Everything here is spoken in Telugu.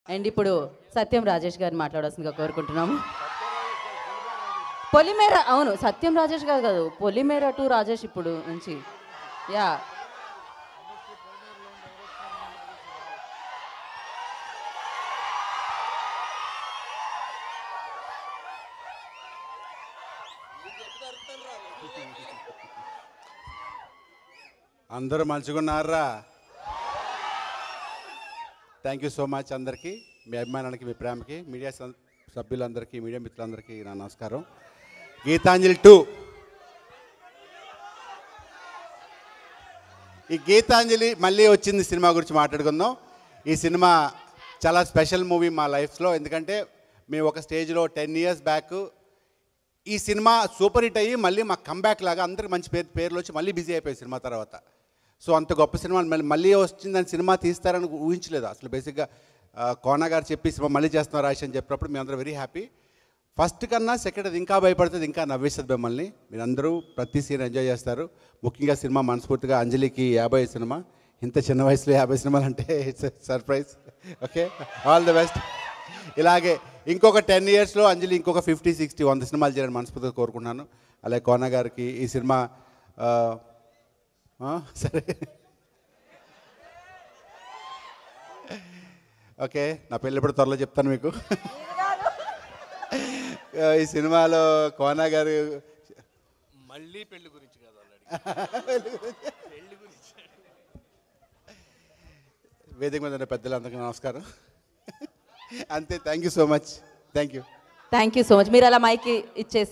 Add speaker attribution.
Speaker 1: అండ్ ఇప్పుడు సత్యం రాజేష్ గారిని మాట్లాడాల్సిందిగా కోరుకుంటున్నాము. పొలిమేర, అవును సత్యం రాజేష్ గారు కాదు, పొలిమేర టు రాజేష్ ఇప్పుడు నుంచి. యా,
Speaker 2: అందరూ మంచిగున్నారా? థ్యాంక్ యూ సో మచ్ అందరికీ, మీ అభిమానానికి, మీ ప్రేమకి, మీడియా సభ్యులందరికీ, మీడియా మిత్రులందరికీ నా నమస్కారం. గీతాంజలి 2, ఈ గీతాంజలి మళ్ళీ వచ్చింది సినిమా గురించి మాట్లాడుకుందాం. ఈ సినిమా చాలా స్పెషల్ మూవీ మా లైఫ్లో. ఎందుకంటే మేము ఒక స్టేజ్లో 10 years బ్యాక్ ఈ సినిమా సూపర్ హిట్ అయ్యి మళ్ళీ మా కంబ్యాక్ లాగా అందరికి మంచి పేర్లు వచ్చి మళ్ళీ బిజీ అయిపోయి సినిమా తర్వాత. సో అంత గొప్ప సినిమా మళ్ళీ వచ్చిందని సినిమా తీస్తారని ఊహించలేదు అసలు. బేసిక్గా కోన గారు చెప్పి సినిమా మళ్ళీ చేస్తున్నారు రాజేష్ అని చెప్పినప్పుడు మేము అందరూ వెరీ హ్యాపీ. ఫస్ట్ కన్నా సెకండ్ అది ఇంకా భయపడుతుంది, ఇంకా నవ్విస్తుంది మిమ్మల్ని. మీరందరూ ప్రతి సీన్ ఎంజాయ్ చేస్తారు. ముఖ్యంగా సినిమా మనస్ఫూర్తిగా అంజలికి 50 సినిమా, ఇంత చిన్న వయసులో 50 సినిమాలు అంటే it's surprise. Okay, all the best. ఇలాగే ఇంకొక 10 yearsలో అంజలి ఇంకొక 50, 60, 100 సినిమాలు చేయాలని మనస్ఫూర్తిగా కోరుకుంటున్నాను. అలాగే కోన గారికి ఈ సినిమా సరే ఓకే, నా పెళ్ళి ఎప్పుడు త్వరలో చెప్తాను మీకు. ఈ సినిమాలో కోన గారు
Speaker 3: మళ్ళీ పెళ్లి గురించి కాదు,
Speaker 2: వేదిక మీద ఉన్న పెద్దలందరికీ నమస్కారం. అంతే, thank you so much. Thank you
Speaker 1: thank you so much. మీరు అలా మైక్ ఇచ్చేసి